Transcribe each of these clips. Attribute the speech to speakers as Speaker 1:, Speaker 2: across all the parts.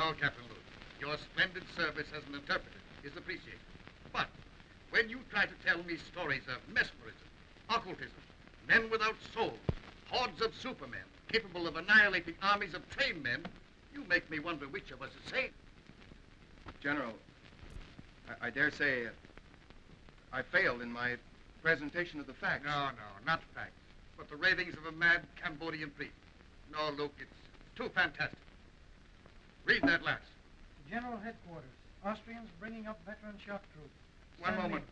Speaker 1: all, Captain Louque. Your splendid service as an interpreter is appreciated. But when you try to tell me stories of mesmerism, occultism, men without souls, hordes of supermen capable of annihilating armies of trained men, you make me wonder which of us is sane.
Speaker 2: General, I dare say I failed in my presentation of the facts.
Speaker 1: No, not facts, but the ravings of a mad Cambodian priest. No, Louque, it's too fantastic. Read that last.
Speaker 3: General Headquarters. Austrians bringing up veteran shock troops.
Speaker 1: One moment.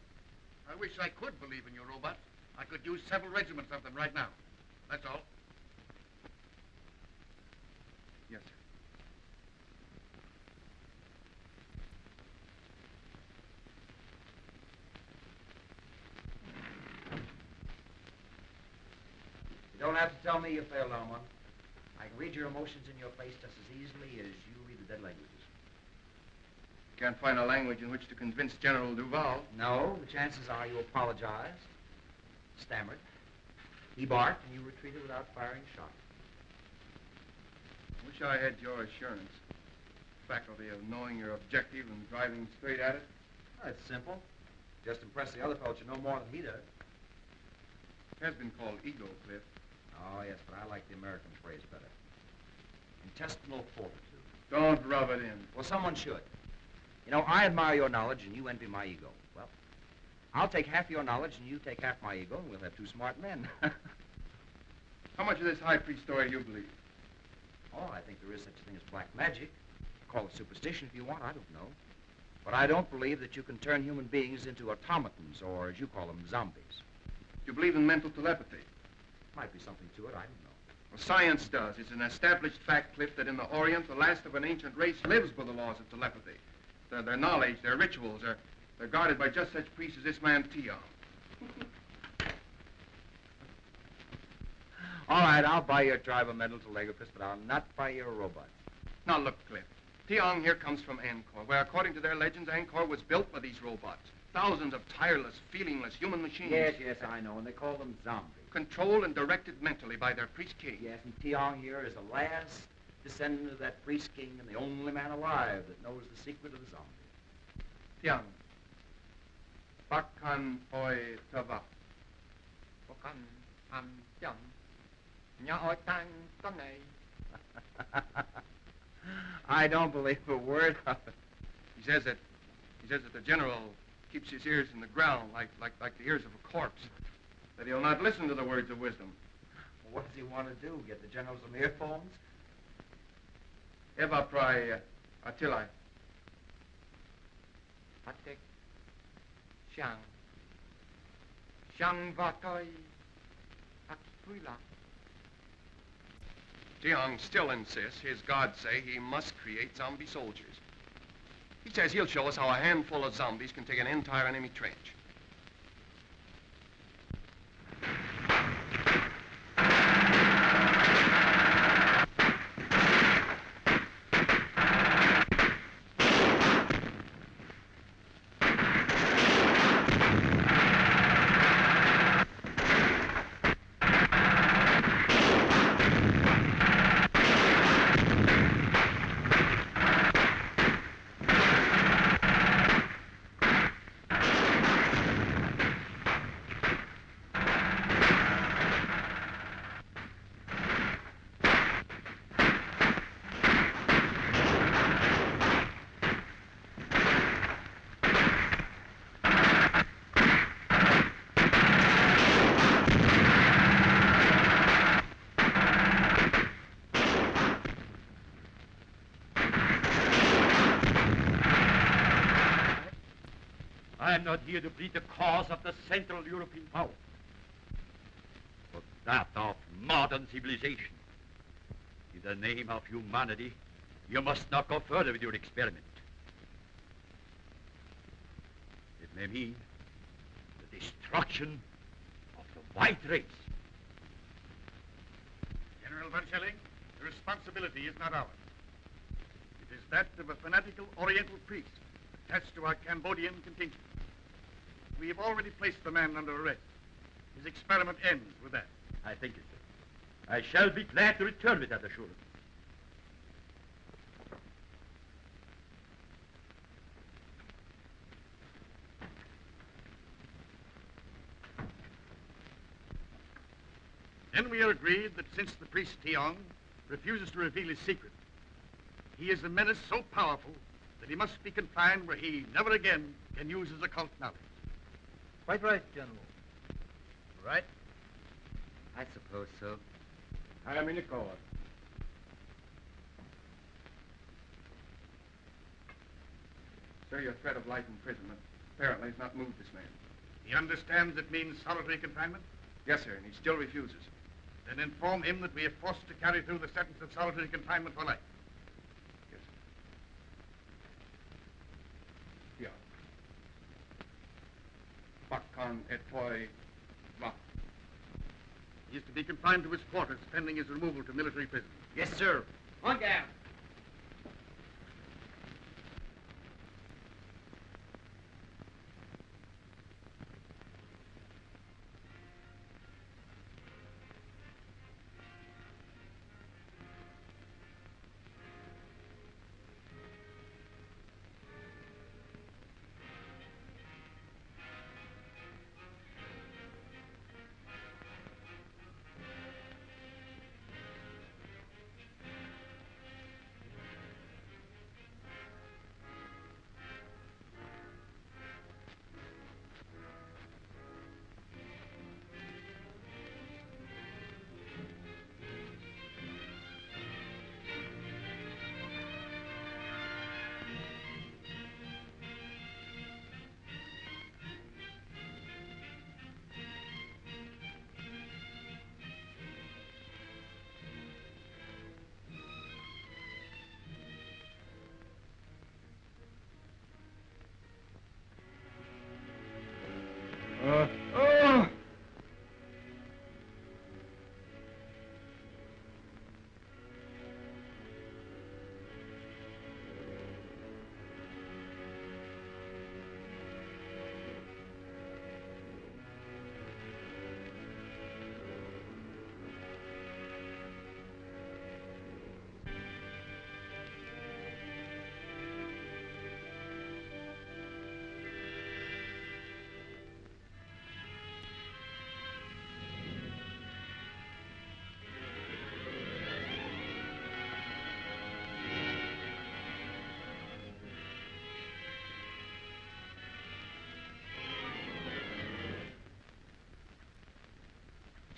Speaker 1: I wish I could believe in your robots. I could use several regiments of them right now. That's all.
Speaker 2: Yes, sir.
Speaker 4: You don't have to tell me you failed, Armand. I can read your emotions in your face just as easily as you read the dead languages.
Speaker 2: Can't find a language in which to convince General Duval.
Speaker 4: No, the chances are you apologized, stammered, he barked, and you retreated without firing a shot.
Speaker 2: I wish I had your assurance. Faculty of knowing your objective and driving straight at it.
Speaker 4: That's simple. Just impress the other fellow you know more than he does.
Speaker 2: It has been called ego, Cliff.
Speaker 4: Oh, yes, but I like the American phrase better. Intestinal fortitude.
Speaker 2: Don't rub it in.
Speaker 4: Well, someone should. You know, I admire your knowledge and you envy my ego. Well, I'll take half your knowledge and you take half my ego and we'll have two smart men.
Speaker 2: How much of this high priest story do you believe?
Speaker 4: Oh, I think there is such a thing as black magic. Call it superstition if you want, I don't know. But I don't believe that you can turn human beings into automatons or, as you call them, zombies.
Speaker 2: You believe in mental telepathy?
Speaker 4: Might be something to it, I don't know.
Speaker 2: Well, science does. It's an established fact, Cliff, that in the Orient, the last of an ancient race lives by the laws of telepathy. Their knowledge, their rituals, they're guarded by just such priests as this man, Tsiang.
Speaker 4: All right, I'll buy your tribe of mental telegraphist, but I'll not buy your robots.
Speaker 2: Now, look, Cliff. Tsiang here comes from Angkor, where, according to their legends, Angkor was built by these robots. Thousands of tireless, feelingless human machines.
Speaker 4: Yes, I know, and they call them zombies.
Speaker 2: Controlled and directed mentally by their priest king.
Speaker 4: Yes, and Tsiang here is the last descendant of that priest king and the only man alive that knows the secret of the zombie.
Speaker 2: Tsiang. Bakan oi tava.
Speaker 5: Bakan am Tsiang. Nya oi tang tanay.
Speaker 4: I don't believe a word of it.
Speaker 2: He says that the general keeps his ears in the ground like the ears of a corpse. That he'll not listen to the words of wisdom.
Speaker 4: Well, what does he want to do? Get the general some earphones?
Speaker 2: Eva prai Attilai.
Speaker 5: Patek. Tsiang. Tsiang vatoi. Akpuila.
Speaker 2: Tsiang still insists his gods say he must create zombie soldiers. He says he'll show us how a handful of zombies can take an entire enemy trench.
Speaker 6: I'm not here to plead the cause of the Central European power, but that of modern civilization. In the name of humanity, you must not go further with your experiment. It may mean the destruction of the white race.
Speaker 1: General von Schelling, the responsibility is not ours. It is that of a fanatical Oriental priest attached to our Cambodian contingent. We have already placed the man under arrest. His experiment ends with that.
Speaker 6: I thank you, sir. I shall be glad to return with that assurance.
Speaker 1: Then we are agreed that since the priest Tsiang refuses to reveal his secret, he is a menace so powerful that he must be confined where he never again can use his occult knowledge.
Speaker 7: Quite right, General.
Speaker 6: Right?
Speaker 4: I suppose so.
Speaker 2: Sir, your threat of life imprisonment apparently has not moved this man.
Speaker 1: He understands it means solitary confinement?
Speaker 2: Yes, sir, and he still refuses.
Speaker 1: Then inform him that we are forced to carry through the sentence of solitary confinement for life.
Speaker 2: Yes, sir. Yeah. Bakkan et poi va.
Speaker 1: He is to be confined to his quarters pending his removal to military prison.
Speaker 4: Yes, sir.
Speaker 5: On down.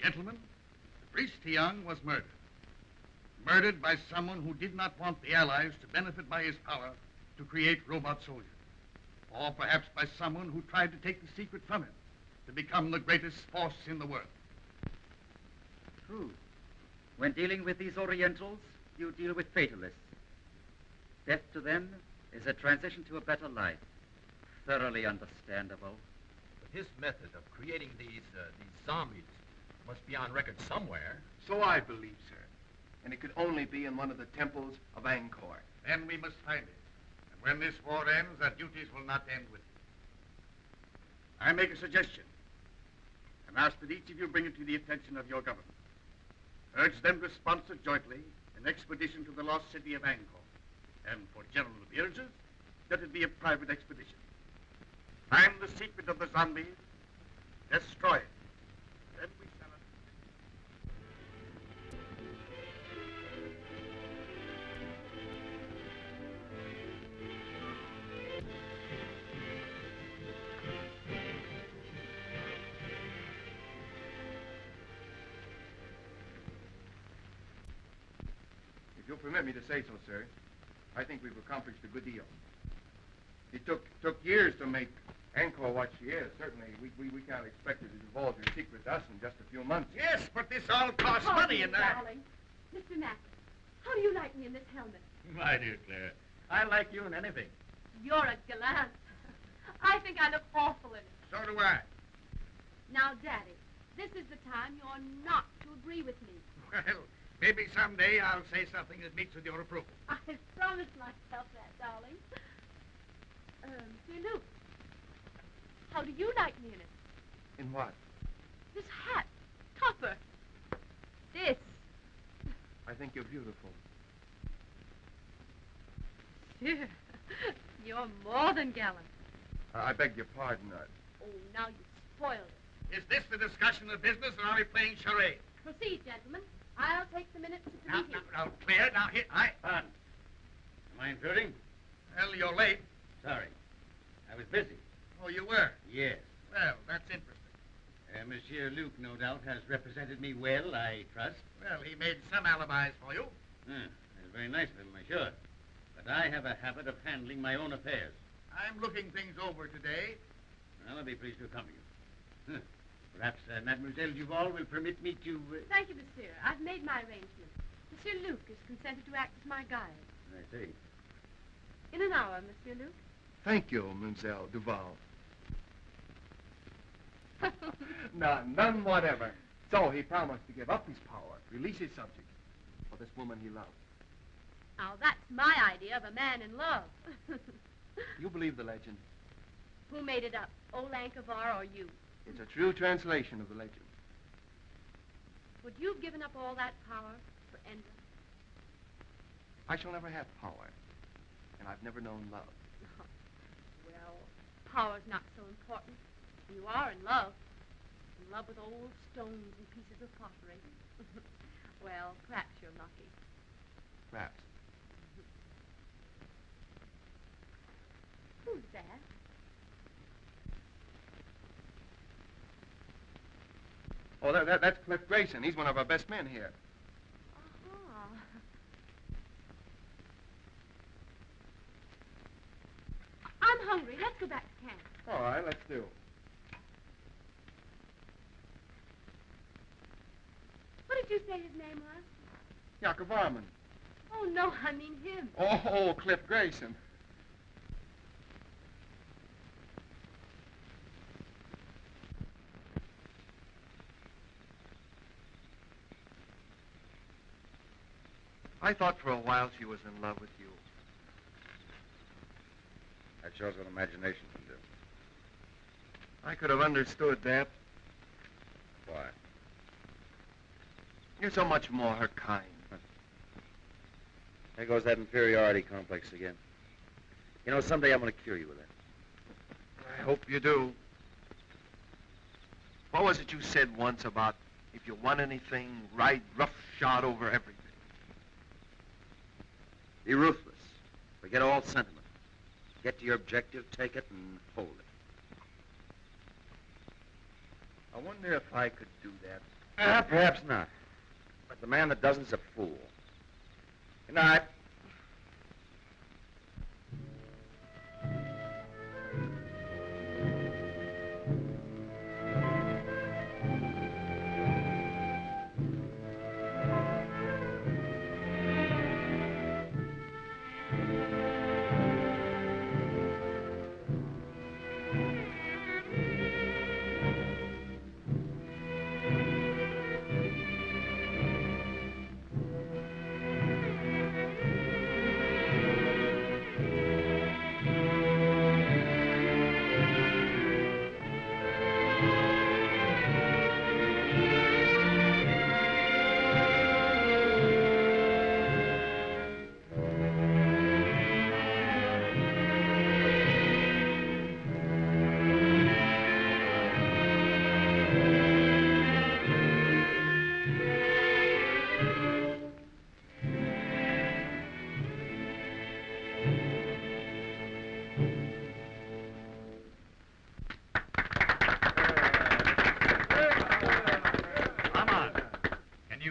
Speaker 1: Gentlemen, the priest Tsiang was murdered. Murdered by someone who did not want the Allies to benefit by his power to create robot soldiers. Or perhaps by someone who tried to take the secret from him to become the greatest force in the world.
Speaker 8: True. When dealing with these Orientals, you deal with fatalists. Death to them is a transition to a better life. Thoroughly understandable.
Speaker 6: But his method of creating these zombies must be on record somewhere.
Speaker 2: So I believe, sir. And it could only be in one of the temples of Angkor.
Speaker 1: Then we must find it. And when this war ends, our duties will not end with it. I make a suggestion and ask that each of you bring it to the attention of your government. Urge them to sponsor jointly an expedition to the lost city of Angkor. And for general appearances, let it be a private expedition. Find the secret of the zombies, destroy it. Then we shall...
Speaker 2: If you'll permit me to say so, sir, I think we've accomplished a good deal. It took years to make Angkor what she is. Certainly, we can't expect her to divulge her secret to us in just a few months.
Speaker 1: Yes, but this all costs money, and
Speaker 9: darling. Mr. Mack, how do you like me in this helmet?
Speaker 6: My dear Claire, I like you in anything.
Speaker 9: You're a gallant. I think I look awful in it.
Speaker 1: So do I.
Speaker 9: Now, Daddy, this is the time you're not to agree with me.
Speaker 1: Well, maybe someday I'll say something that meets with your approval.
Speaker 9: I promised myself that, darling. Dear Louque, how do you like me in it?
Speaker 2: In what?
Speaker 9: This hat, topper, this.
Speaker 2: I think you're beautiful.
Speaker 9: Sure, you're more than gallant.
Speaker 2: I beg your pardon.
Speaker 9: Oh, now you spoiled it.
Speaker 1: Is this the discussion of business, or are we playing charades?
Speaker 9: Proceed, gentlemen. I'll take the minutes to
Speaker 1: Now,
Speaker 9: be
Speaker 1: now,
Speaker 9: here.
Speaker 1: now, clear. Now, here.
Speaker 6: Am I intruding?
Speaker 1: Well, you're late.
Speaker 6: Sorry. I was busy.
Speaker 1: Oh, you were?
Speaker 6: Yes.
Speaker 1: Well, that's interesting.
Speaker 6: Monsieur Louque, no doubt, has represented me well, I trust.
Speaker 1: Well, he made some alibis for you.
Speaker 6: That's very nice of him, I'm sure. But I have a habit of handling my own affairs.
Speaker 1: I'm looking things over today.
Speaker 6: Well, I'll be pleased to accompany you. Perhaps Mademoiselle Duval will permit me to...
Speaker 9: Thank you, monsieur. I've made my arrangements. Monsieur Louque has consented to act as my guide.
Speaker 6: I see.
Speaker 9: In an hour, Monsieur Louque.
Speaker 2: Thank you, Mademoiselle Duval. None whatever. So he promised to give up his power, release his subjects for this woman he loved.
Speaker 9: Now, that's my idea of a man in love.
Speaker 2: You believe the legend?
Speaker 9: Who made it up, old Ankavar or you?
Speaker 2: It's a true translation of the legend.
Speaker 9: Would you have given up all that power for Enda?
Speaker 2: I shall never have power, and I've never known love.
Speaker 9: Well, power's not so important. You are in love. In love with old stones and pieces of pottery. Well, perhaps you're lucky.
Speaker 2: Perhaps.
Speaker 9: Who's that?
Speaker 2: Oh, that's Cliff Grayson. He's one of our best men here.
Speaker 9: Uh-huh. I'm hungry. Let's go back to camp.
Speaker 2: All right, let's do.
Speaker 9: What did you say his name was?
Speaker 2: Jakob Armand.
Speaker 9: Oh, no, I mean him.
Speaker 2: Oh, Cliff Grayson. I thought for a while she was in love with you.
Speaker 4: That shows what imagination can do.
Speaker 2: I could have understood that.
Speaker 4: Why?
Speaker 2: You're so much more her kind.
Speaker 4: There goes that inferiority complex again. You know, someday I'm going to cure you with that.
Speaker 2: I hope you do. What was it you said once about if you want anything, ride roughshod over everything?
Speaker 4: Be ruthless. Forget all sentiment. Get to your objective, take it, and hold it.
Speaker 2: I wonder if I could do that.
Speaker 4: Perhaps not. But the man that doesn't is a fool. Good night.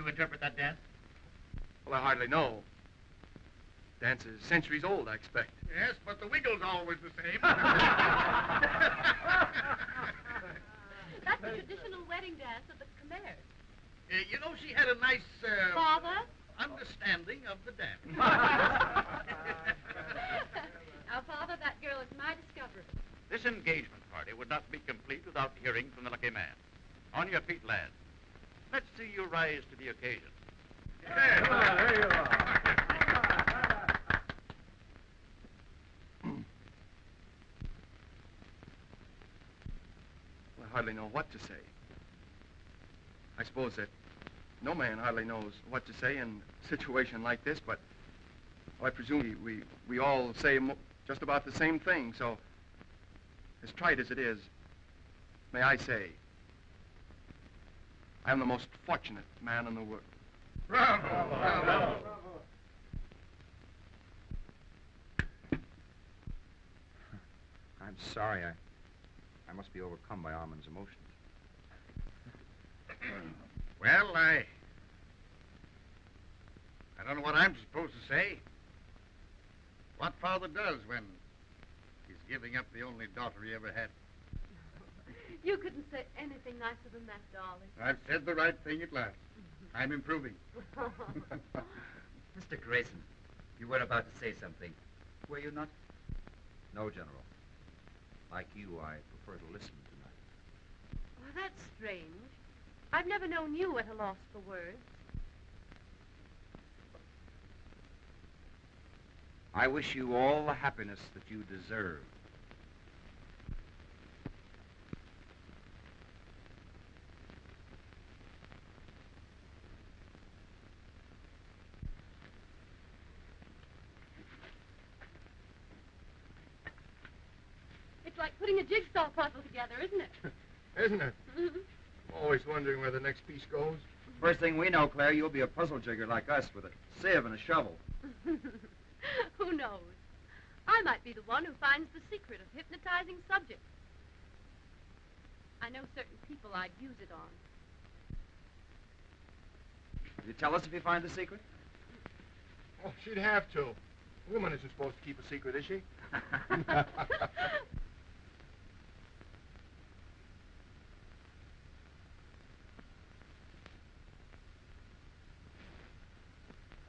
Speaker 6: Interpret that dance?
Speaker 2: Well, I hardly know. Dance is centuries old, I expect.
Speaker 1: Yes, but the wiggle's always the same.
Speaker 9: That's the traditional wedding dance of the Khmers.
Speaker 1: You know, she had a nice,
Speaker 9: Father?
Speaker 1: understanding of the dance.
Speaker 9: Now, Father, that girl is my discovery.
Speaker 6: This engagement party would not be complete without hearing from the lucky man. On your feet, lads. Let's see you rise to the occasion.
Speaker 2: There you are. Well, I hardly know what to say. I suppose that no man hardly knows what to say in a situation like this, but well, I presume we all say just about the same thing, so as trite as it is, may I say, I am the most fortunate man in the world.
Speaker 1: Bravo! Bravo!
Speaker 4: I'm sorry. I must be overcome by Armand's emotions.
Speaker 1: Well, I don't know what I'm supposed to say. What father does when he's giving up the only daughter he ever had.
Speaker 9: You couldn't say anything nicer than that, darling.
Speaker 1: I've said the right thing at last. I'm improving.
Speaker 8: Mr. Grayson, you were about to say something. Were you not?
Speaker 4: No, General. Like you, I prefer to listen tonight.
Speaker 9: Well, that's strange. I've never known you at a loss for words.
Speaker 4: I wish you all the happiness that you deserve.
Speaker 9: It's like putting a jigsaw puzzle together, isn't it?
Speaker 2: Isn't it?
Speaker 9: Mm-hmm.
Speaker 2: I'm always wondering where the next piece goes.
Speaker 8: First thing we know, Claire, you'll be a puzzle jigger like us with a sieve and a shovel.
Speaker 9: Who knows? I might be the one who finds the secret of hypnotizing subjects. I know certain people I'd use it on.
Speaker 8: Will you tell us if you find the secret?
Speaker 2: Oh, she'd have to. A woman isn't supposed to keep a secret, is she?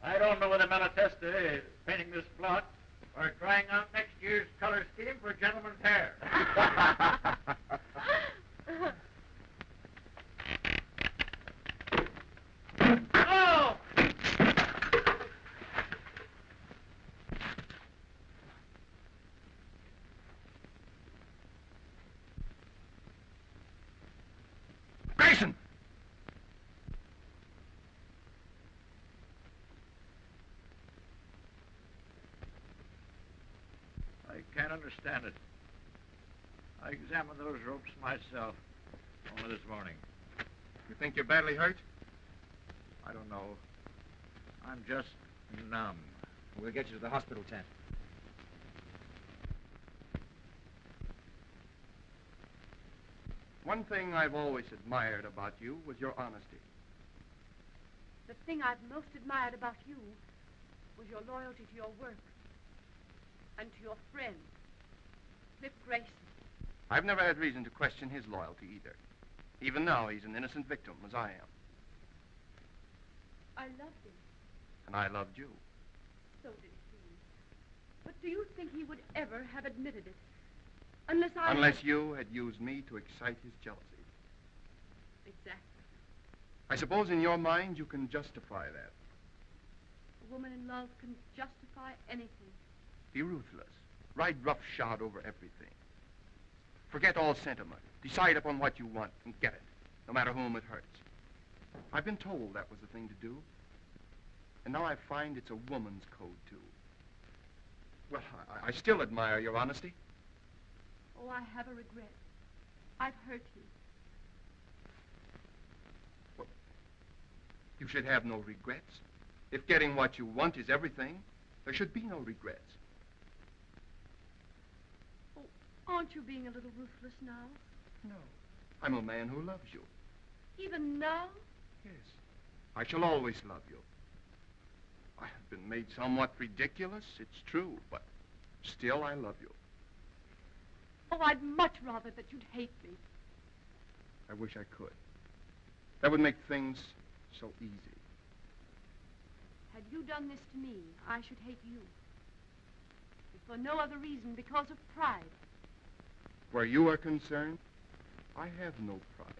Speaker 6: I don't know whether Malatesta is painting this plot or trying out next year's color scheme for gentlemen's hair. Oh!
Speaker 2: Grayson!
Speaker 6: I can't understand it. I examined those ropes myself only this morning.
Speaker 2: You think you're badly hurt?
Speaker 6: I don't know. I'm just numb.
Speaker 8: We'll get you to the hospital tent.
Speaker 2: One thing I've always admired about you was your honesty.
Speaker 9: The thing I've most admired about you was your loyalty to your work and to your friend, Cliff Grayson.
Speaker 2: I've never had reason to question his loyalty either. Even now, he's an innocent victim, as I am.
Speaker 9: I loved him.
Speaker 2: And I loved you.
Speaker 9: So did he. But do you think he would ever have admitted it? Unless
Speaker 2: you had used me to excite his jealousy.
Speaker 9: Exactly.
Speaker 2: I suppose in your mind you can justify that.
Speaker 9: A woman in love can justify anything.
Speaker 2: Be ruthless. Ride roughshod over everything. Forget all sentiment. Decide upon what you want and get it, no matter whom it hurts. I've been told that was the thing to do. And now I find it's a woman's code, too. Well, I still admire your honesty.
Speaker 9: Oh, I have a regret. I've hurt you.
Speaker 2: Well, you should have no regrets. If getting what you want is everything, there should be no regrets.
Speaker 9: Oh, aren't you being a little ruthless now?
Speaker 2: No. I'm a man who loves you.
Speaker 9: Even now?
Speaker 2: Yes. I shall always love you. I have been made somewhat ridiculous, it's true, but still I love you.
Speaker 9: Oh, I'd much rather that you'd hate me.
Speaker 2: I wish I could. That would make things so easy.
Speaker 9: Had you done this to me, I should hate you. If for no other reason, because of pride.
Speaker 2: Where you are concerned, I have no pride.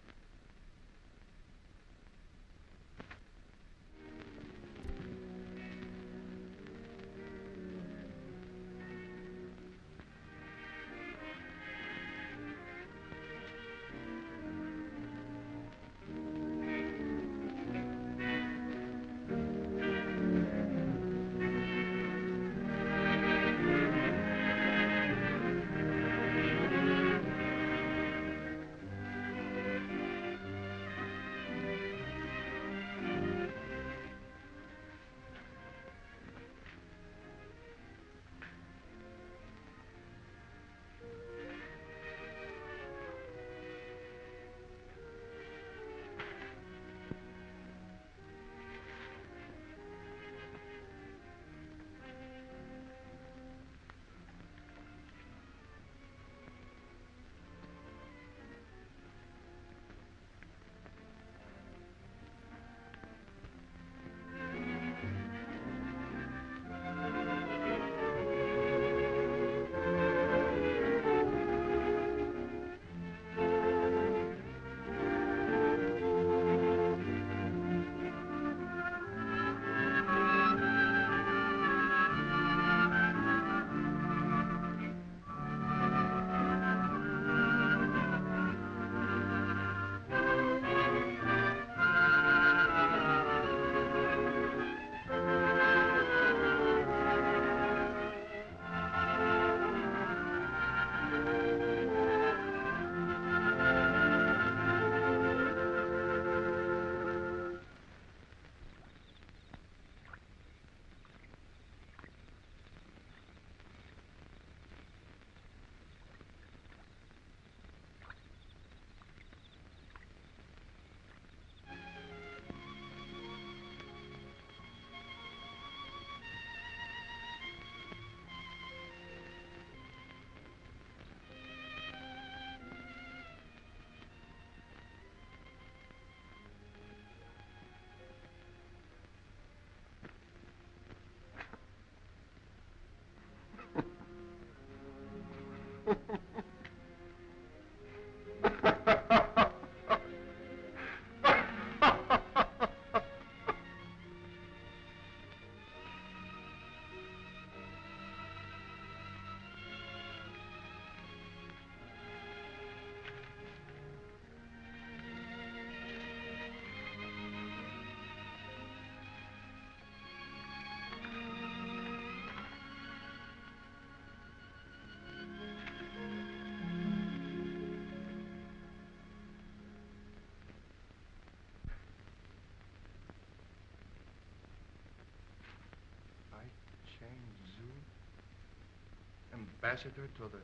Speaker 2: Ambassador to the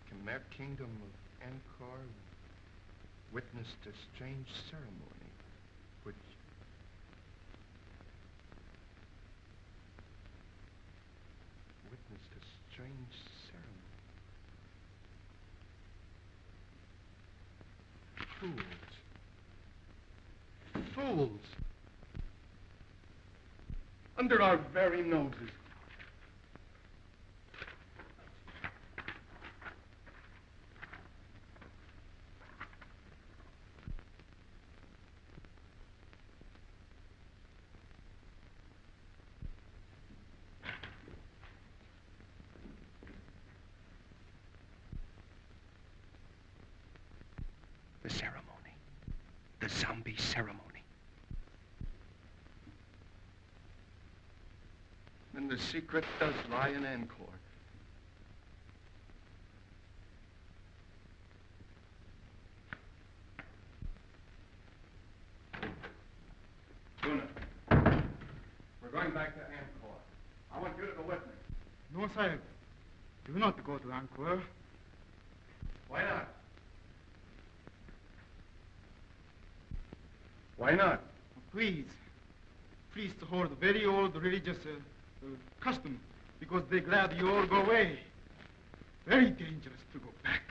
Speaker 2: Khmer Kingdom of Angkor, witnessed a strange ceremony, which witnessed a strange ceremony. Fools. Fools. Under our very noses. The ceremony. The zombie ceremony. And the secret does lie in Angkor. Buna, we're going back to Angkor. I want you to go with me.
Speaker 3: No, Sahib. Do not go to Angkor.
Speaker 2: Why not? Why not?
Speaker 3: Please. Please to hold a very old religious custom, because they're glad you all go away. Very dangerous to go back.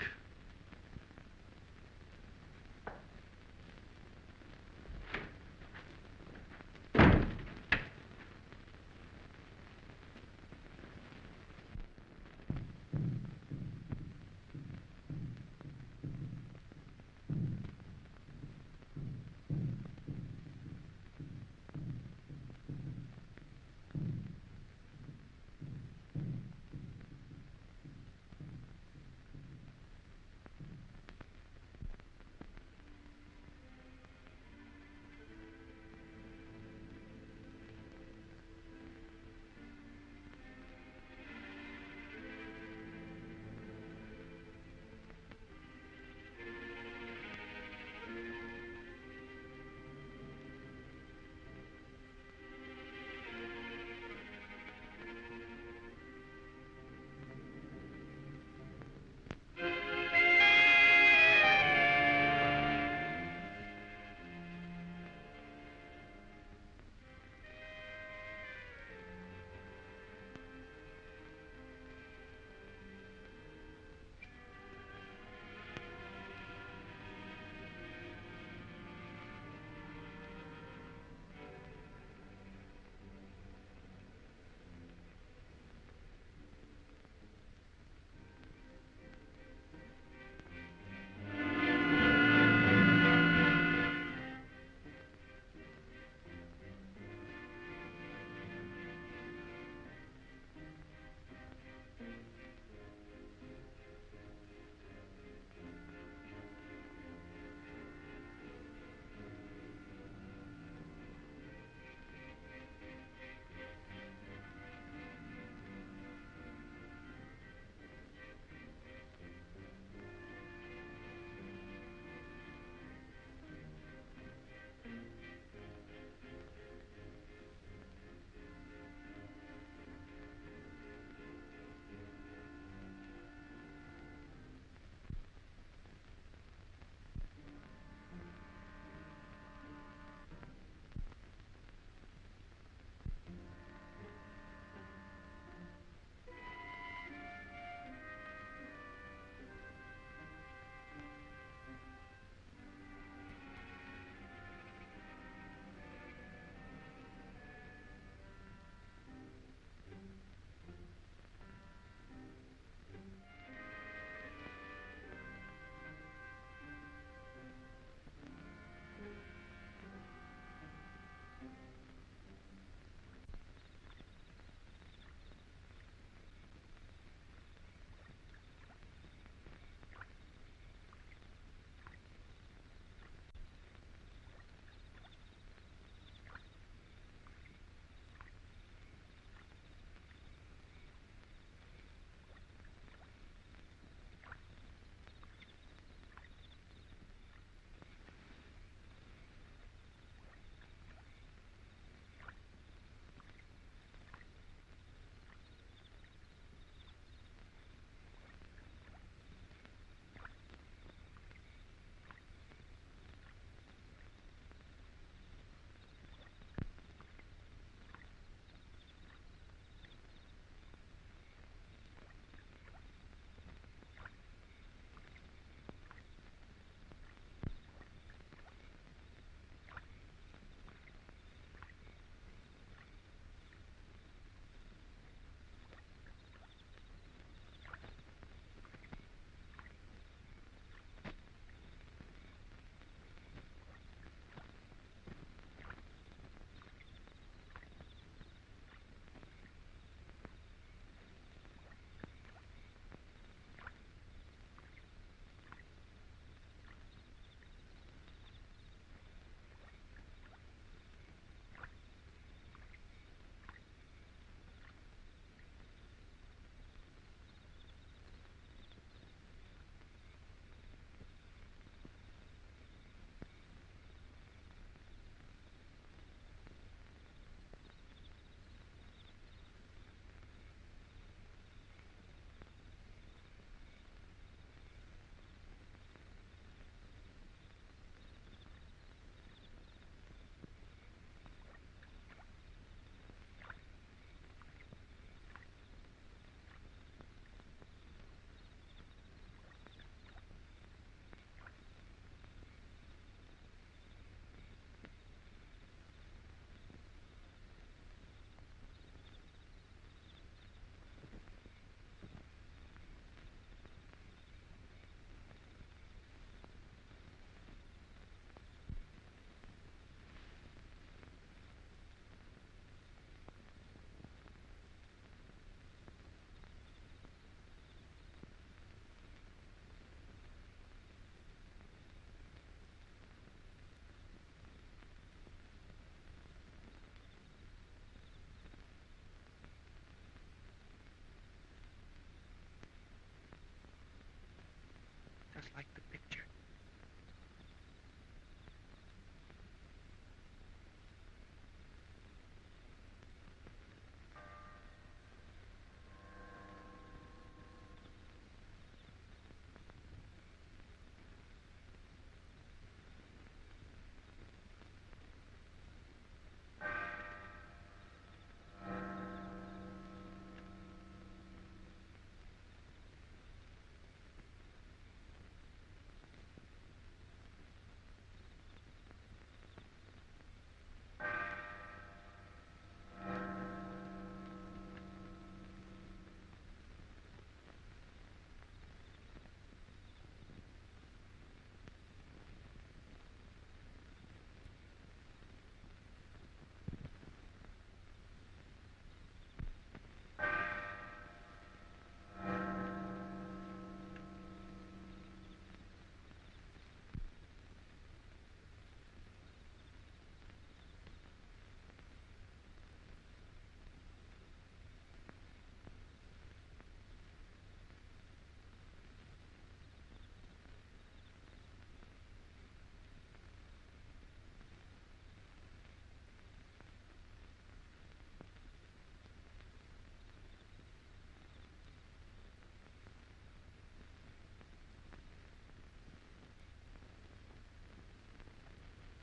Speaker 4: just like the picture.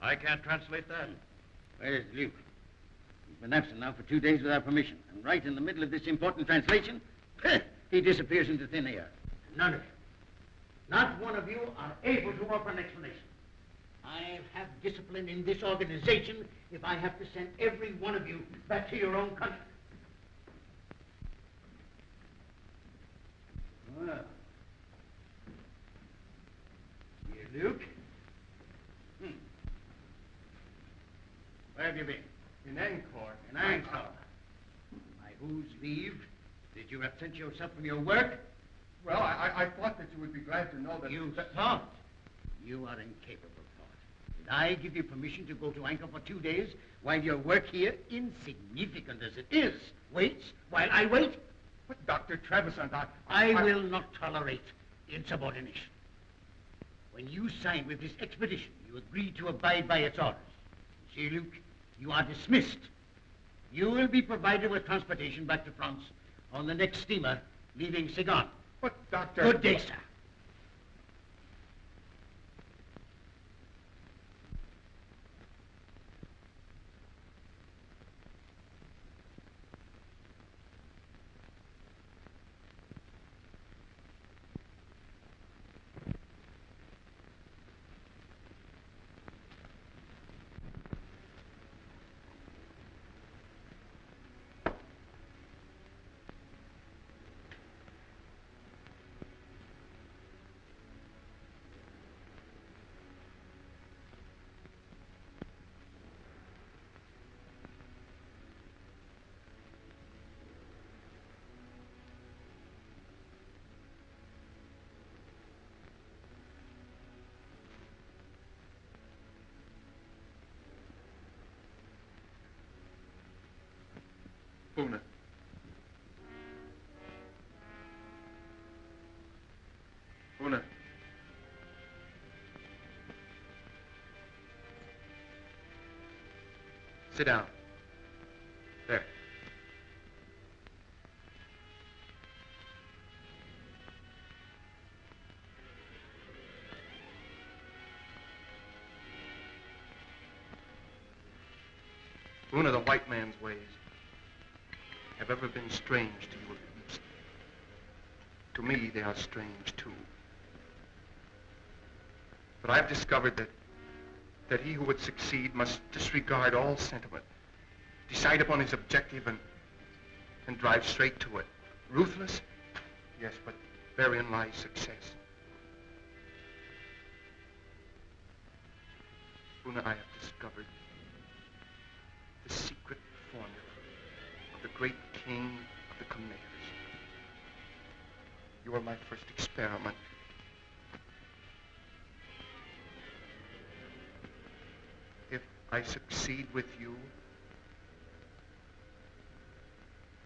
Speaker 6: I can't translate that.
Speaker 10: Where's Louque? He's been absent now for 2 days without permission. And right in the middle of this important translation, he disappears into thin air. None of you, not one of you, are able to offer an explanation. I have discipline in this organization if I have to send every one of you back to your own country. Well, dear Louque. Where have you been?
Speaker 2: In Angkor.
Speaker 10: In Angkor. By whose leave did you absent yourself from your work?
Speaker 2: Well, I thought that you would be glad to know that...
Speaker 10: You thought? You are incapable of thought. Did I give you permission to go to Angkor for 2 days while your work here, insignificant as it is, waits while I wait?
Speaker 2: But Dr. Trevissant,
Speaker 10: I will not tolerate insubordination. When you signed with this expedition, you agreed to abide by its orders. See, Louque, you are dismissed. You will be provided with transportation back to France on the next steamer leaving Saigon.
Speaker 2: But, Doctor...
Speaker 10: Good day, sir.
Speaker 2: Buna. Buna. Sit down. There. Buna, the white man's ways have ever been strange to you of the East. To me, they are strange, too. But I've discovered that he who would succeed must disregard all sentiment, decide upon his objective and drive straight to it. Ruthless? Yes, but therein lies success. Buna, I have discovered the secret formula of the great king of the Khmers. You are my first experiment. If I succeed with you,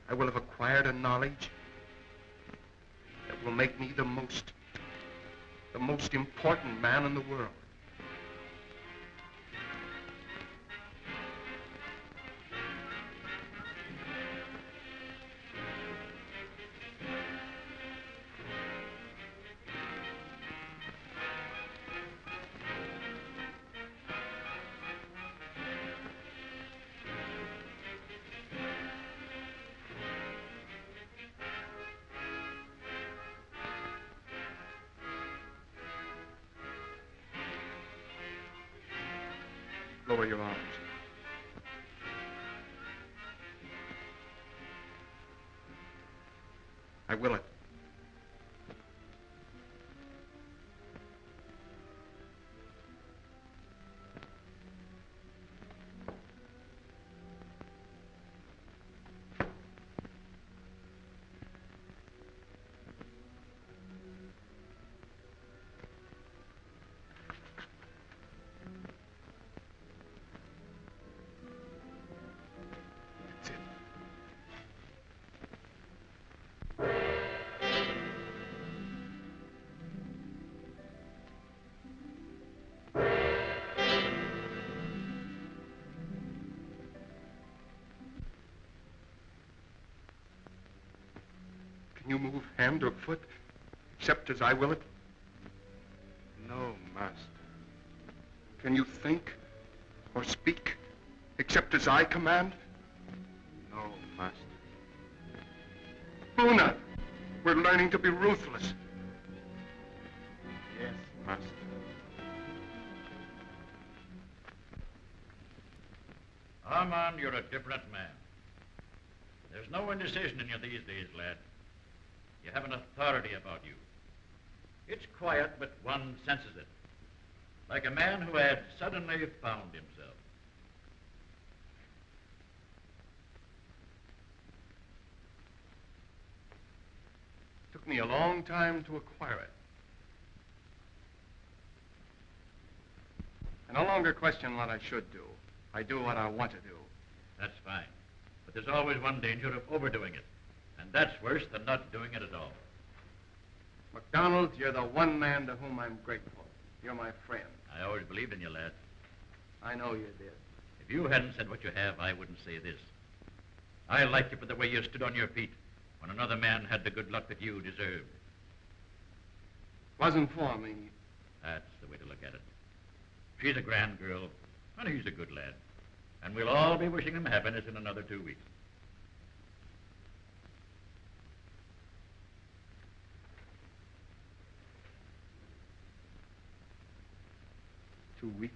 Speaker 2: I will have acquired a knowledge that will make me the most The most important man in the world. Lower your arms. I will it. Can you move hand or foot, except as I will it?
Speaker 11: No, master.
Speaker 2: Can you think or speak, except as I command?
Speaker 11: No, master.
Speaker 2: Buna, we're learning to be ruthless.
Speaker 11: Yes, master.
Speaker 6: Armand, you're a different man. There's no indecision in you these days, lad. You have an authority about you. It's quiet, but one senses it. Like a man who had suddenly found himself.
Speaker 2: Took me a long time to acquire it. I no longer question what I should do. I do what I want to do.
Speaker 6: That's fine. But there's always one danger of overdoing it. And that's worse than not doing it at all.
Speaker 2: MacDonald, you're the one man to whom I'm grateful. You're my friend.
Speaker 6: I always believed in you, lad.
Speaker 2: I know you did.
Speaker 6: If you hadn't said what you have, I wouldn't say this. I liked you for the way you stood on your feet when another man had the good luck that you deserved.
Speaker 2: Wasn't for me.
Speaker 6: That's the way to look at it. She's a grand girl, and he's a good lad. And we'll all be wishing him happiness in another 2 weeks.
Speaker 2: 2 weeks.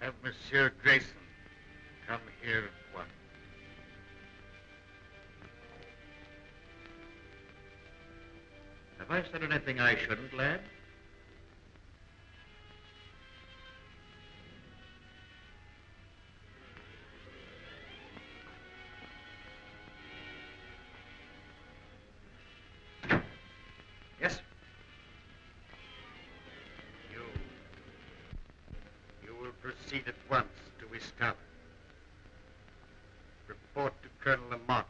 Speaker 1: Have Monsieur Grayson come here at once.
Speaker 6: Have I said anything I shouldn't, lad?
Speaker 4: Yes?
Speaker 1: You will proceed at once to Estella. Report to Colonel Lamont,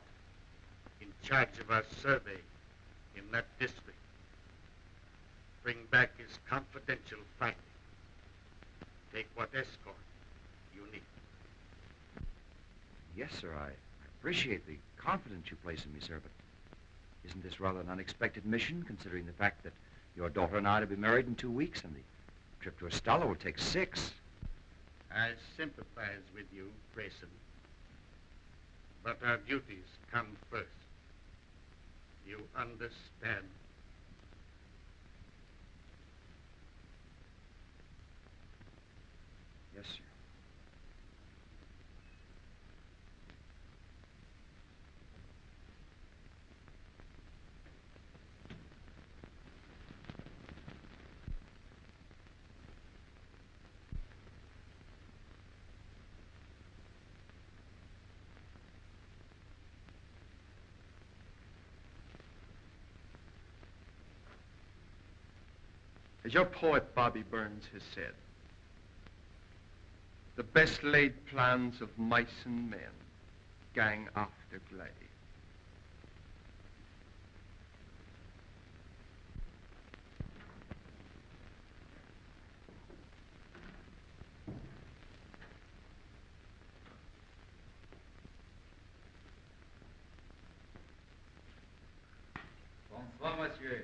Speaker 1: in charge of our survey in that district. Bring back his confidential findings. Take what escort you need.
Speaker 4: Yes, sir. I appreciate the confidence you place in me, sir, but isn't this rather an unexpected mission, considering the fact that your daughter and I are to be married in 2 weeks, and the trip to Estella will take 6?
Speaker 1: I sympathize with you, Grayson. But our duties come first. You understand?
Speaker 4: Yes, sir.
Speaker 2: As your poet Bobby Burns has said, the best laid plans of mice and men gang after gley.
Speaker 8: Bonsoir, monsieur.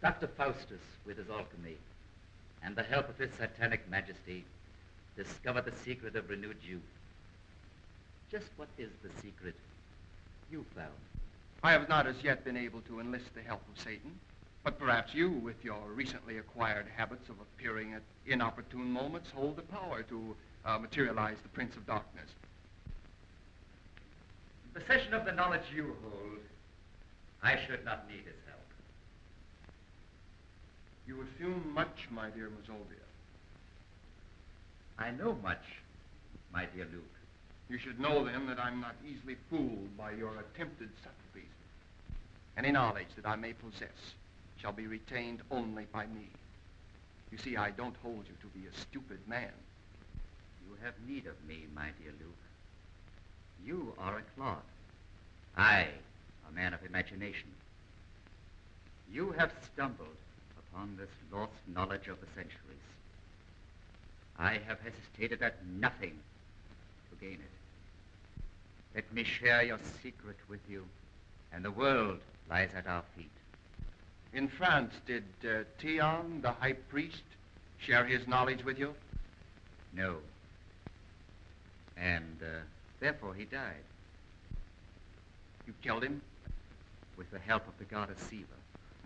Speaker 8: Dr. Faustus, with his alchemy, and the help of his satanic majesty, discovered the secret of renewed youth. Just what is the secret you found?
Speaker 2: I have not as yet been able to enlist the help of Satan, but perhaps you, with your recently acquired habits of appearing at inopportune moments, hold the power to materialize the Prince of Darkness.
Speaker 8: In possession of the knowledge you hold, I should not need his help.
Speaker 2: You assume much, my dear Mazovia.
Speaker 8: I know much, my dear Louque.
Speaker 2: You should know, then, that I'm not easily fooled by your attempted subtleties. Any knowledge that I may possess shall be retained only by me. You see, I don't hold you to be a stupid man.
Speaker 8: You have need of me, my dear Louque. You are a clod. I, a man of imagination. You have stumbled upon this lost knowledge of the centuries. I have hesitated at nothing to gain it. Let me share your secret with you, and the world lies at our feet.
Speaker 2: In France, did Tsiang, the high priest, share his knowledge with you?
Speaker 8: No. And therefore he died.
Speaker 2: You killed him?
Speaker 8: With the help of the goddess Siva.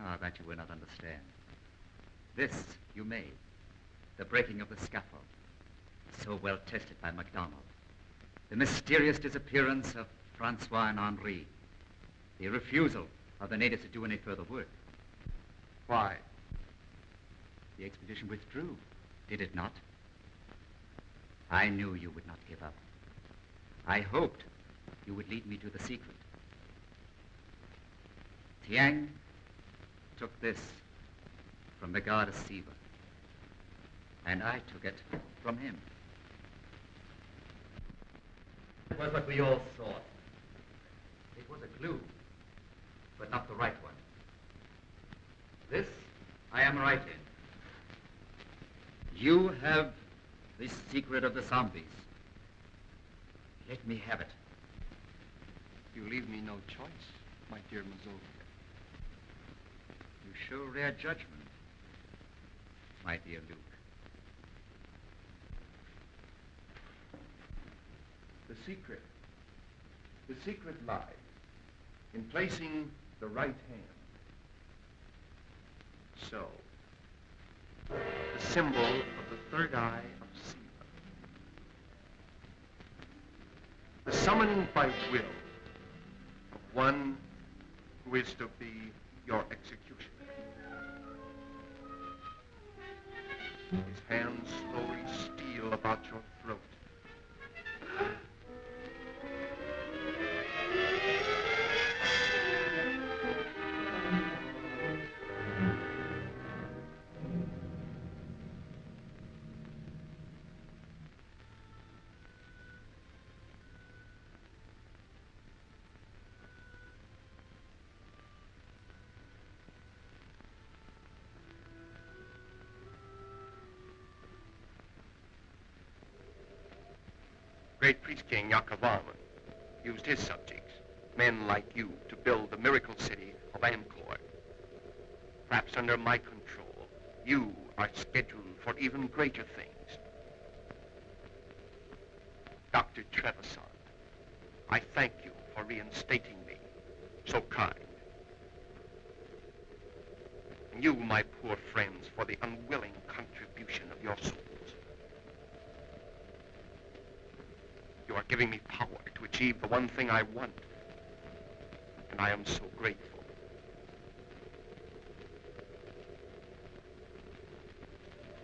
Speaker 8: Ah, that you will not understand. This you made. The breaking of the scaffold. So well tested by MacDonald. The mysterious disappearance of Francois and Henri. The refusal of the natives to do any further work.
Speaker 2: Why?
Speaker 8: The expedition withdrew, did it not? I knew you would not give up. I hoped you would lead me to the secret. Tsiang took this from the goddess Siva, and I took it from him. It was what we all sought. It was a clue, but not the right one. This I am right in. You have the secret of the zombies. Let me have it.
Speaker 2: You leave me no choice, my dear Mazovia.
Speaker 8: You show rare judgment, my dear Louque.
Speaker 2: The secret lies in placing the right hand. So, the symbol of the third eye of Siva. The summoning by will of one who is to be your executioner. His hands slowly steal about your throat. Great priest king Yakavan used his subjects, men like you, to build the miracle city of Angkor. perhaps under my control. You are scheduled for even greater things. Dr. Trevissant, I thank you for reinstating me. So kind. And you, my poor friends, for the unwilling contribution of your souls. You are giving me power to achieve the one thing I want. And I am so grateful.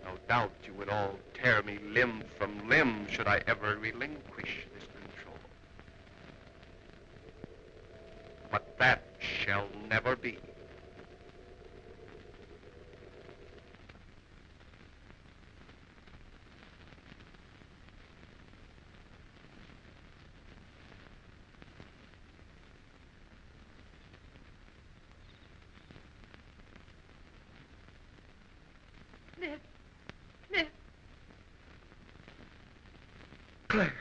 Speaker 2: No doubt you would all tear me limb from limb should I ever relinquish this control. But that shall never be.
Speaker 12: Claire.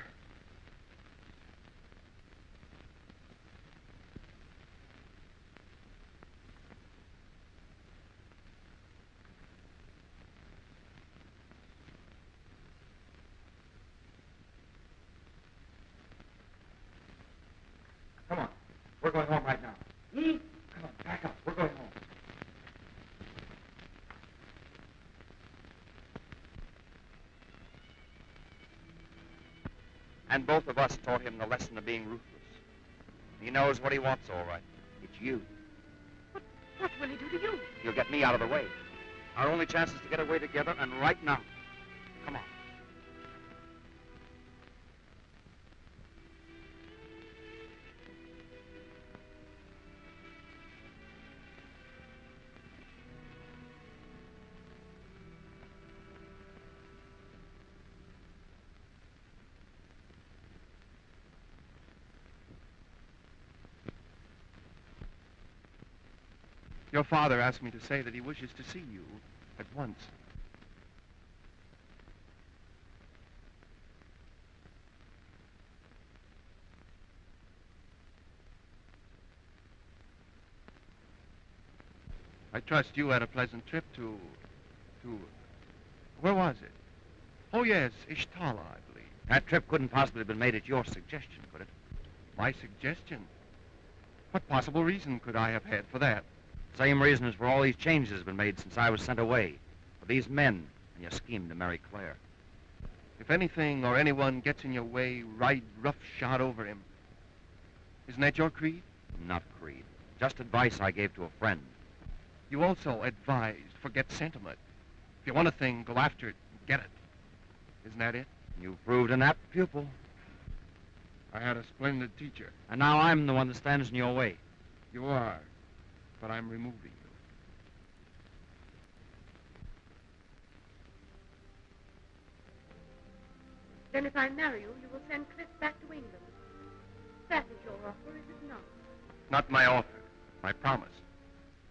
Speaker 4: Come on. We're going home right now. Come on, back up. We're going home. And both of us taught him the lesson of being ruthless. He knows what he wants, all right. It's you.
Speaker 9: What will he do to you?
Speaker 4: He'll get me out of the way. Our only chance is to get away together, and right now. Come on.
Speaker 2: Your father asked me to say that he wishes to see you at once. I trust you had a pleasant trip to... Where was it? Oh, yes, Ishtala, I believe.
Speaker 4: That trip couldn't possibly have been made at your suggestion, could it?
Speaker 2: My suggestion? What possible reason could I have had for that?
Speaker 4: Same reason as for all these changes have been made since I was sent away. For these men and your scheme to marry Claire.
Speaker 2: If anything or anyone gets in your way, ride roughshod over him. Isn't that your creed?
Speaker 4: Not creed. Just advice I gave to a friend.
Speaker 2: You also advised, forget sentiment. If you want a thing, go after it and get it. Isn't that it?
Speaker 4: You proved an apt pupil.
Speaker 2: I had a splendid teacher.
Speaker 4: And now I'm the one that stands in your way.
Speaker 2: You are, but I'm removing you.
Speaker 9: Then if I marry you, you will send Cliff back to England. That is your offer, is it not?
Speaker 2: Not my offer, my promise.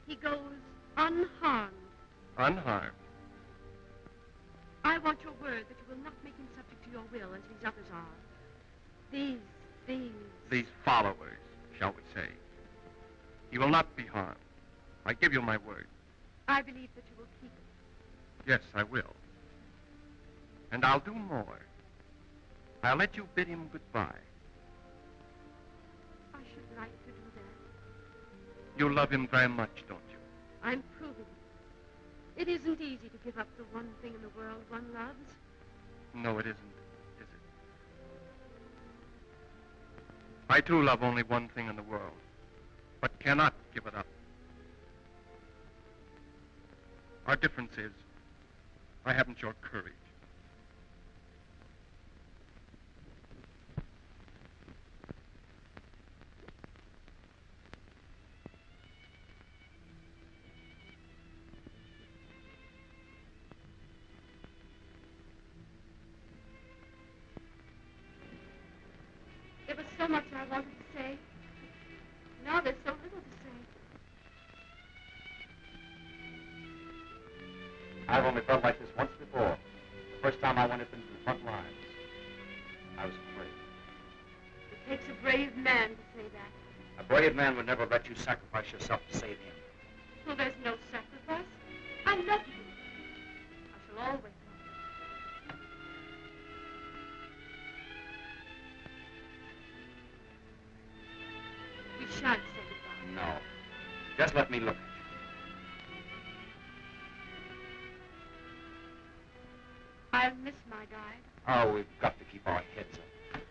Speaker 9: He goes unharmed.
Speaker 2: Unharmed?
Speaker 9: I want your word that you will not make him subject to your will as these others are. These
Speaker 2: followers, shall we say. He will not be harmed. I give you my word.
Speaker 9: I believe that you will keep it.
Speaker 2: Yes, I will. And I'll do more. I'll let you bid him goodbye.
Speaker 9: I should like to do that.
Speaker 2: You love him very much, don't you?
Speaker 9: I'm proving it. It isn't easy to give up the one thing in the world one loves.
Speaker 2: No, it isn't, is it? I, too, love only one thing in the world, but cannot give it up. Our difference is, I haven't your courage.
Speaker 9: There was so much I wanted to say. Now there's so little to say.
Speaker 4: I've only felt like this once before. The first time I went up into the front lines. I was afraid.
Speaker 9: It takes a brave man to say that.
Speaker 4: A brave man would never let you sacrifice yourself to save him.
Speaker 9: Well, there's no sacrifice. love you. I shall always love you. We shan't say goodbye.
Speaker 4: No. Just let me look at you.
Speaker 9: I'll miss my guide.
Speaker 4: Oh, we've got to keep our heads up.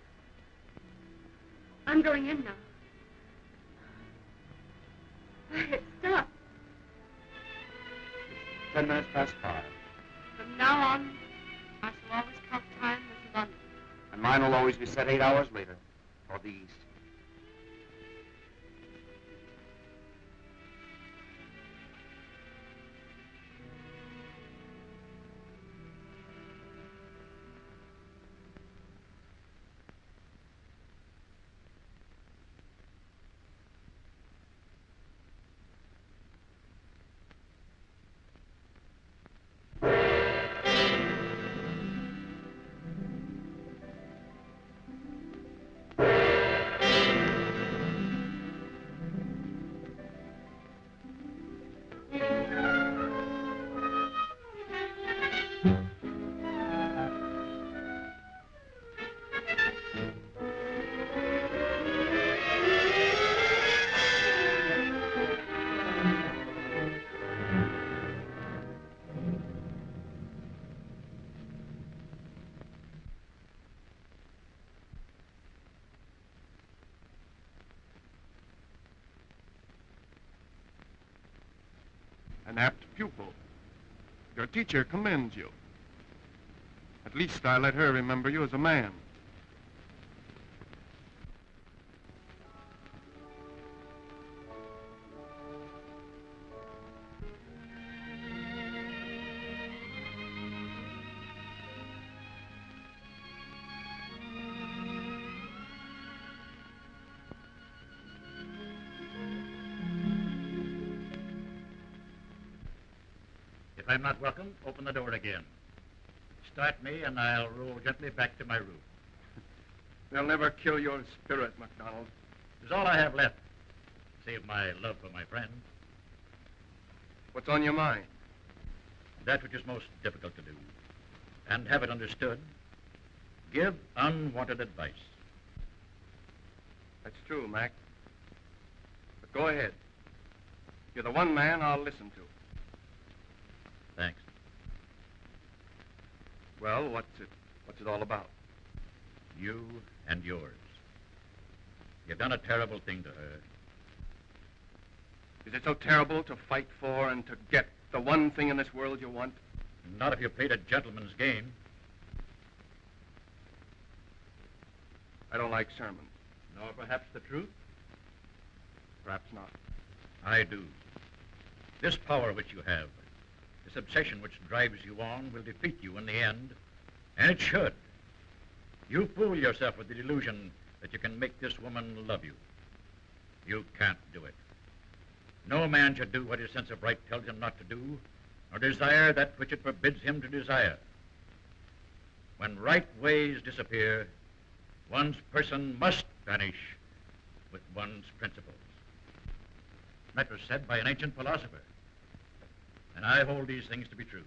Speaker 9: I'm going in now. It's dark.
Speaker 4: 10 minutes past 5.
Speaker 9: From now on, I shall always count time as London.
Speaker 4: And mine will always be set 8 hours later, for the East.
Speaker 2: An apt pupil. Your teacher commends you. At least I let her remember you as a man.
Speaker 6: If I'm not welcome, open the door again. Start me, and I'll roll gently back to my room.
Speaker 2: They'll never kill your spirit, MacDonald.
Speaker 6: It's all I have left, save my love for my friend.
Speaker 2: What's on your mind?
Speaker 6: That which is most difficult to do. And have it understood, give unwanted advice.
Speaker 2: That's true, Mac. But go ahead. You're the one man I'll listen to.
Speaker 6: Thanks.
Speaker 2: Well, what's it all about?
Speaker 6: You and yours. You've done a terrible thing to her.
Speaker 2: Is it so terrible to fight for and to get the one thing in this world you want?
Speaker 6: Not if you played a gentleman's game.
Speaker 2: I don't like sermons.
Speaker 6: Nor perhaps the truth?
Speaker 2: Perhaps not.
Speaker 6: I do. This power which you have, this obsession which drives you on, will defeat you in the end. And it should. You fool yourself with the delusion that you can make this woman love you. You can't do it. No man should do what his sense of right tells him not to do, or desire that which it forbids him to desire. When right ways disappear, one's person must vanish with one's principles. That was said by an ancient philosopher, and I hold these things to be true.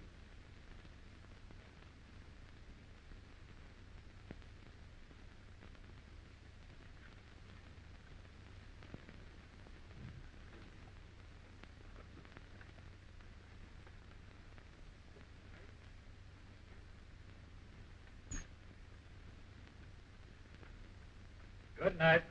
Speaker 6: Good night.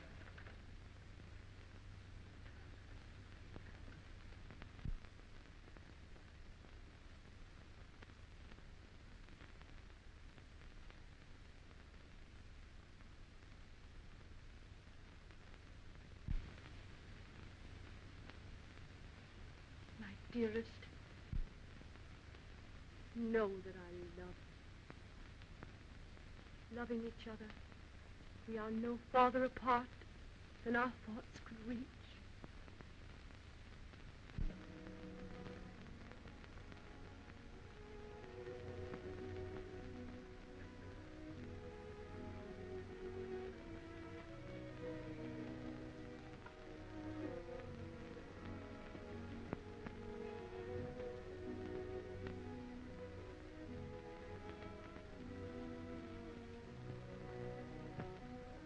Speaker 9: My dearest, know that I love you. Loving each other, we are no farther apart than our thoughts could reach.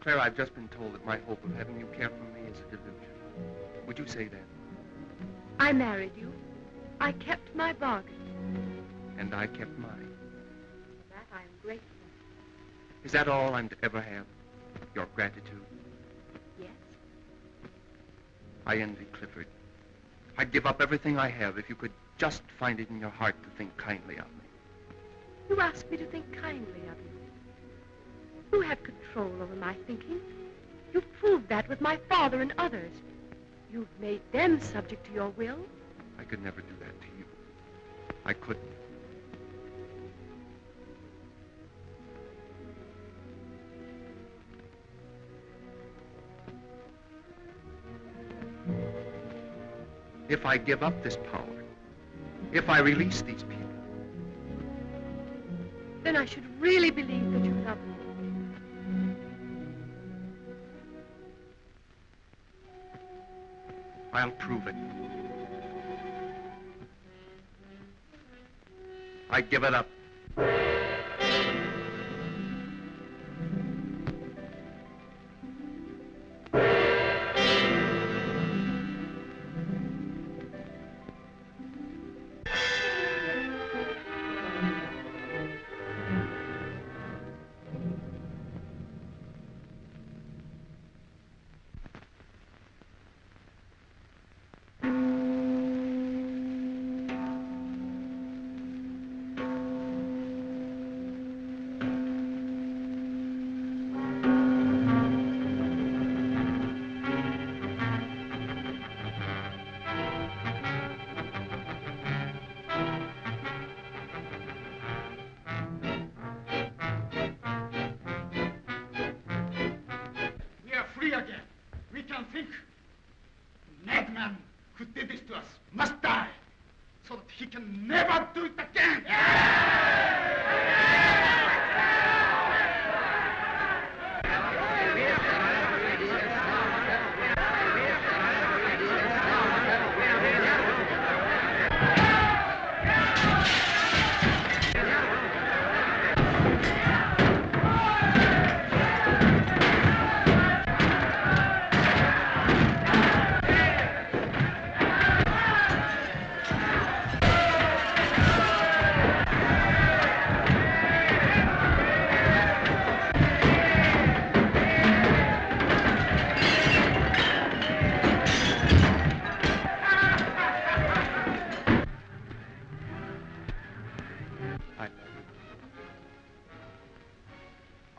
Speaker 2: Clara, I've just been told that my hope of having you care for me is a delusion. Would you say that?
Speaker 13: I married you. I kept my bargain.
Speaker 2: And I kept mine.
Speaker 13: For that I am grateful.
Speaker 2: Is that all I'm to ever have? Your gratitude?
Speaker 13: Yes.
Speaker 2: I envy Clifford. I'd give up everything I have if you could just find it in your heart to think kindly of me.
Speaker 13: You ask me to think kindly of you. You have control over my thinking. You've proved that with my father and others. You've made them subject to your will.
Speaker 2: I could never do that to you. I couldn't. If I give up this power, if I release these people,
Speaker 13: then I should really believe that you love me.
Speaker 2: I'll prove it. I give it up.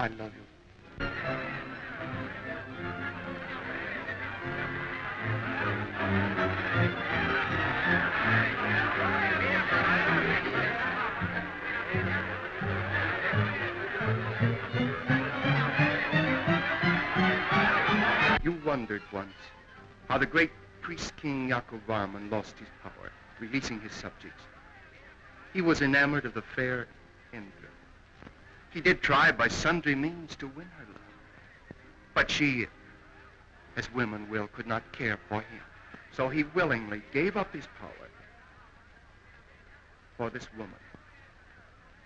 Speaker 2: I love you. You wondered once how the great priest king Yaakov Armand lost his power, releasing his subjects. He was enamored of the fair Indra. He did try by sundry means to win her love. But she, as women will, could not care for him. So he willingly gave up his power for this woman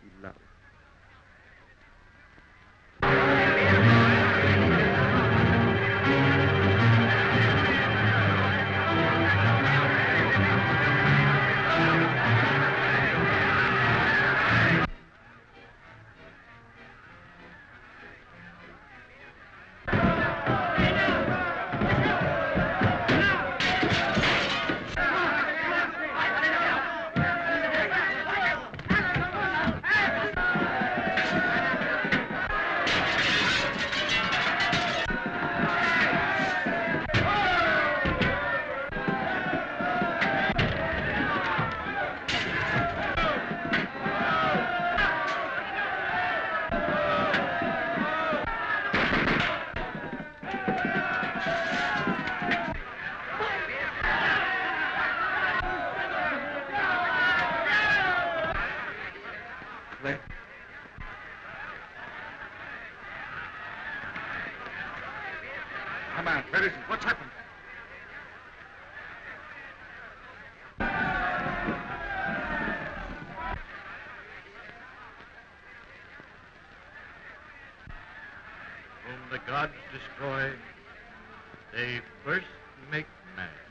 Speaker 2: he loved.
Speaker 11: gods destroy, they first make man.